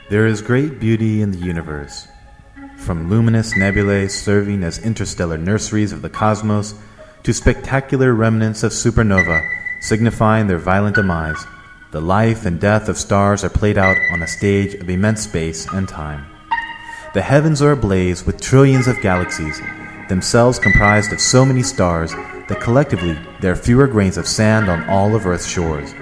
There is great beauty in the universe. From luminous nebulae serving as interstellar nurseries of the cosmos to spectacular remnants of supernova signifying their violent demise, the life and death of stars are played out on a stage of immense space and time. The heavens are ablaze with trillions of galaxies, themselves comprised of so many stars that collectively there are fewer grains of sand on all of Earth's shores.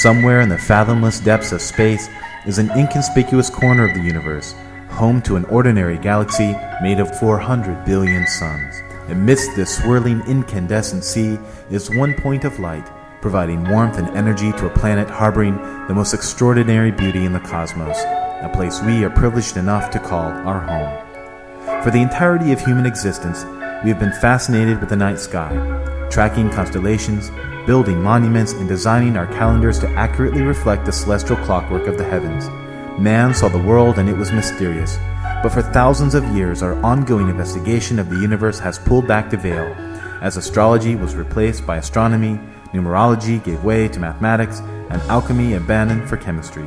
Somewhere in the fathomless depths of space is an inconspicuous corner of the universe, home to an ordinary galaxy made of 400 billion suns. Amidst this swirling incandescent sea is one point of light, providing warmth and energy to a planet harboring the most extraordinary beauty in the cosmos, a place we are privileged enough to call our home. For the entirety of human existence, we have been fascinated with the night sky, tracking constellations, building monuments, and designing our calendars to accurately reflect the celestial clockwork of the heavens. Man saw the world and it was mysterious, but for thousands of years our ongoing investigation of the universe has pulled back the veil, as astrology was replaced by astronomy, numerology gave way to mathematics, and alchemy abandoned for chemistry.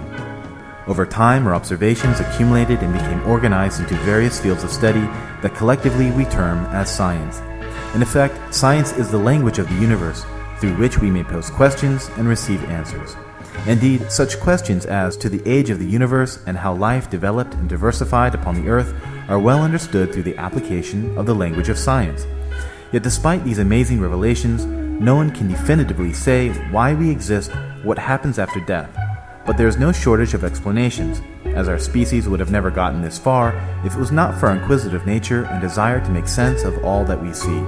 Over time, our observations accumulated and became organized into various fields of study that collectively we term as science. In effect, science is the language of the universe, through which we may pose questions and receive answers. Indeed, such questions as to the age of the universe and how life developed and diversified upon the earth are well understood through the application of the language of science. Yet despite these amazing revelations, no one can definitively say why we exist, what happens after death. But there is no shortage of explanations, as our species would have never gotten this far if it was not for our inquisitive nature and desire to make sense of all that we see.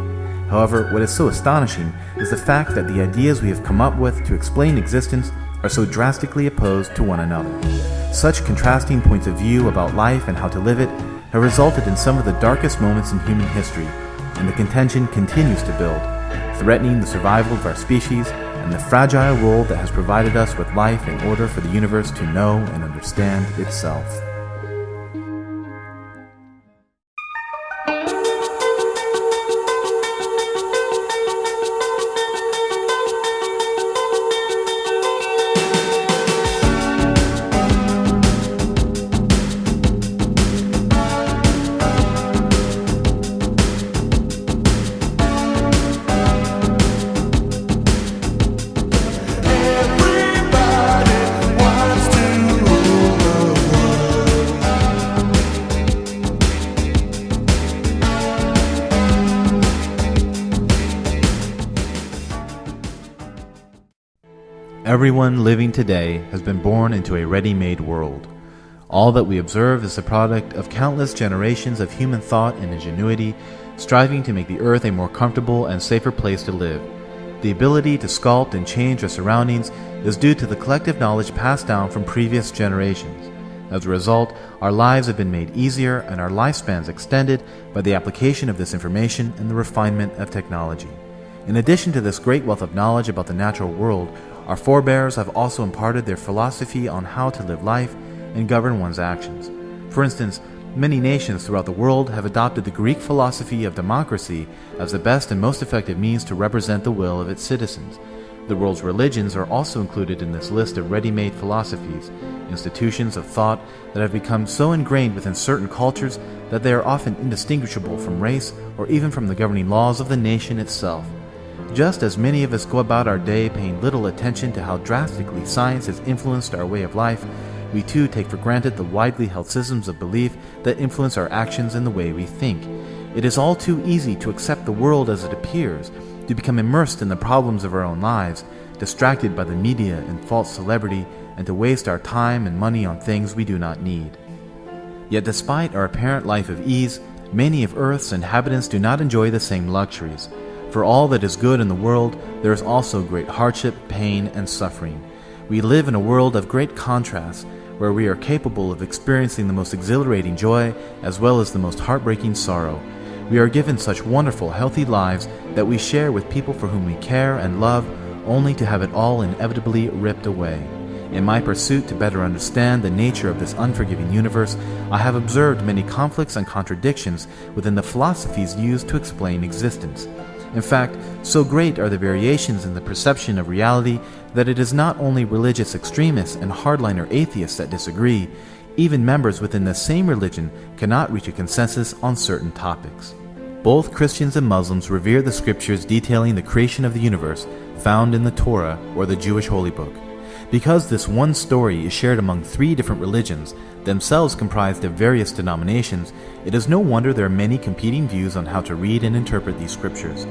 However, what is so astonishing is the fact that the ideas we have come up with to explain existence are so drastically opposed to one another. Such contrasting points of view about life and how to live it have resulted in some of the darkest moments in human history, and the contention continues to build, threatening the survival of our species and the fragile world that has provided us with life in order for the universe to know and understand itself. Everyone living today has been born into a ready-made world. All that we observe is the product of countless generations of human thought and ingenuity, striving to make the earth a more comfortable and safer place to live. The ability to sculpt and change our surroundings is due to the collective knowledge passed down from previous generations. As a result, our lives have been made easier and our lifespans extended by the application of this information and the refinement of technology. In addition to this great wealth of knowledge about the natural world, our forebears have also imparted their philosophy on how to live life and govern one's actions. For instance, many nations throughout the world have adopted the Greek philosophy of democracy as the best and most effective means to represent the will of its citizens. The world's religions are also included in this list of ready-made philosophies, institutions of thought that have become so ingrained within certain cultures that they are often indistinguishable from race or even from the governing laws of the nation itself. Just as many of us go about our day paying little attention to how drastically science has influenced our way of life, we too take for granted the widely held systems of belief that influence our actions and the way we think. It is all too easy to accept the world as it appears, to become immersed in the problems of our own lives, distracted by the media and false celebrity, and to waste our time and money on things we do not need. Yet despite our apparent life of ease, many of Earth's inhabitants do not enjoy the same luxuries. For all that is good in the world, there is also great hardship, pain, and suffering. We live in a world of great contrasts, where we are capable of experiencing the most exhilarating joy as well as the most heartbreaking sorrow. We are given such wonderful, healthy lives that we share with people for whom we care and love, only to have it all inevitably ripped away. In my pursuit to better understand the nature of this unforgiving universe, I have observed many conflicts and contradictions within the philosophies used to explain existence. In fact, so great are the variations in the perception of reality that it is not only religious extremists and hardliner atheists that disagree. Even members within the same religion cannot reach a consensus on certain topics. Both Christians and Muslims revere the scriptures detailing the creation of the universe found in the Torah, or the Jewish Holy Book. Because this one story is shared among 3 different religions, themselves comprised of various denominations, it is no wonder there are many competing views on how to read and interpret these scriptures.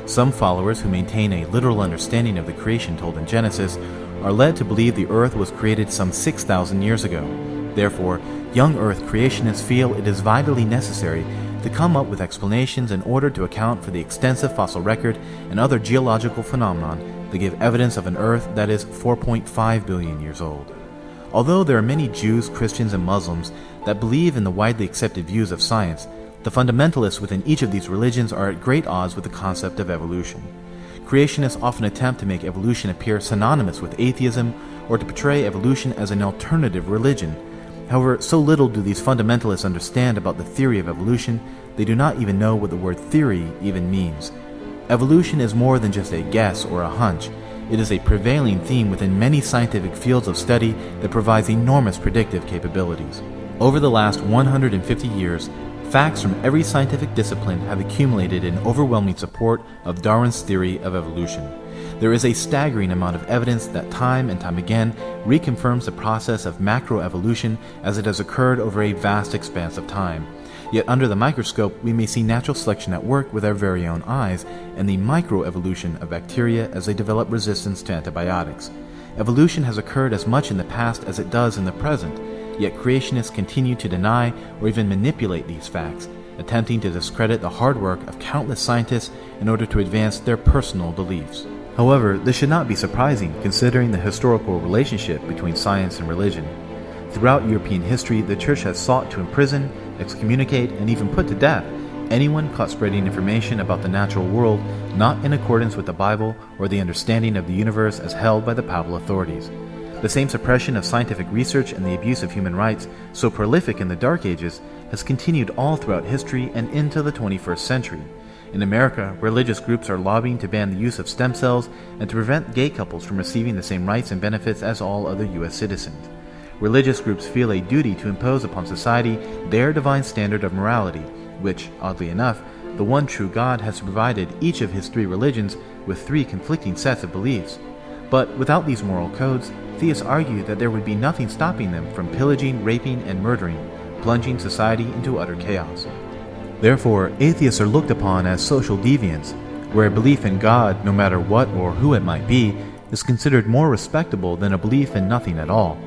Some followers who maintain a literal understanding of the creation told in Genesis are led to believe the earth was created some 6,000 years ago. Therefore, young earth creationists feel it is vitally necessary to come up with explanations in order to account for the extensive fossil record and other geological phenomenon that give evidence of an earth that is 4.5 billion years old. Although there are many Jews, Christians, and Muslims that believe in the widely accepted views of science, the fundamentalists within each of these religions are at great odds with the concept of evolution. Creationists often attempt to make evolution appear synonymous with atheism or to portray evolution as an alternative religion. However, so little do these fundamentalists understand about the theory of evolution, they do not even know what the word theory even means. Evolution is more than just a guess or a hunch. It is a prevailing theme within many scientific fields of study that provides enormous predictive capabilities. Over the last 150 years, facts from every scientific discipline have accumulated in overwhelming support of Darwin's theory of evolution. There is a staggering amount of evidence that time and time again reconfirms the process of macroevolution as it has occurred over a vast expanse of time. Yet under the microscope, we may see natural selection at work with our very own eyes, and the microevolution of bacteria as they develop resistance to antibiotics. Evolution has occurred as much in the past as it does in the present, yet creationists continue to deny or even manipulate these facts, attempting to discredit the hard work of countless scientists in order to advance their personal beliefs. However, this should not be surprising considering the historical relationship between science and religion. Throughout European history, the Church has sought to imprison, excommunicate, and even put to death anyone caught spreading information about the natural world not in accordance with the Bible or the understanding of the universe as held by the papal authorities. The same suppression of scientific research and the abuse of human rights, so prolific in the Dark Ages, has continued all throughout history and into the 21st century. In America, religious groups are lobbying to ban the use of stem cells and to prevent gay couples from receiving the same rights and benefits as all other U.S. citizens. Religious groups feel a duty to impose upon society their divine standard of morality, which, oddly enough, the one true God has provided each of his 3 religions with 3 conflicting sets of beliefs. But without these moral codes, theists argue that there would be nothing stopping them from pillaging, raping, and murdering, plunging society into utter chaos. Therefore, atheists are looked upon as social deviants, where a belief in God, no matter what or who it might be, is considered more respectable than a belief in nothing at all.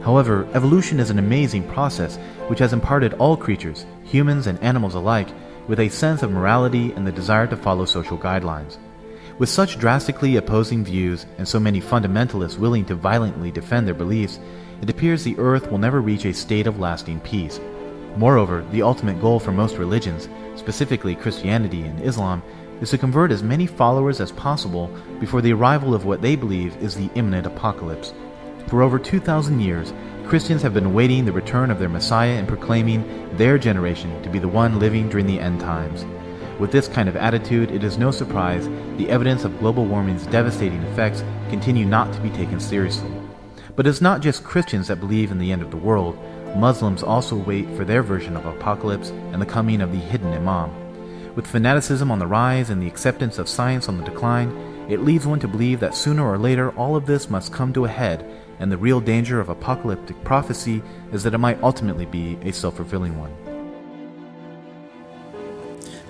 However, evolution is an amazing process which has imparted all creatures, humans and animals alike, with a sense of morality and the desire to follow social guidelines. With such drastically opposing views and so many fundamentalists willing to violently defend their beliefs, it appears the earth will never reach a state of lasting peace. Moreover, the ultimate goal for most religions, specifically Christianity and Islam, is to convert as many followers as possible before the arrival of what they believe is the imminent apocalypse. For over 2,000 years, Christians have been awaiting the return of their Messiah and proclaiming their generation to be the one living during the end times. With this kind of attitude, it is no surprise the evidence of global warming's devastating effects continue not to be taken seriously. But it's not just Christians that believe in the end of the world. Muslims also wait for their version of apocalypse and the coming of the hidden Imam. With fanaticism on the rise and the acceptance of science on the decline, it leads one to believe that sooner or later all of this must come to a head, and the real danger of apocalyptic prophecy is that it might ultimately be a self-fulfilling one.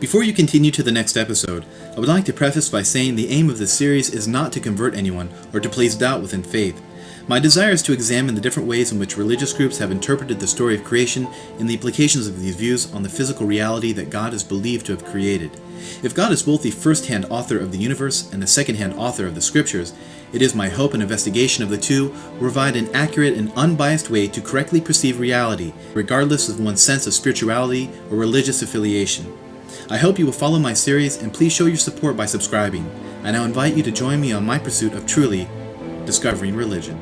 Before you continue to the next episode, I would like to preface by saying the aim of this series is not to convert anyone or to place doubt within faith. My desire is to examine the different ways in which religious groups have interpreted the story of creation and the implications of these views on the physical reality that God is believed to have created. If God is both the first-hand author of the universe and the second-hand author of the scriptures, it is my hope an investigation of the two will provide an accurate and unbiased way to correctly perceive reality, regardless of one's sense of spirituality or religious affiliation. I hope you will follow my series and please show your support by subscribing. I now invite you to join me on my pursuit of truly discovering religion.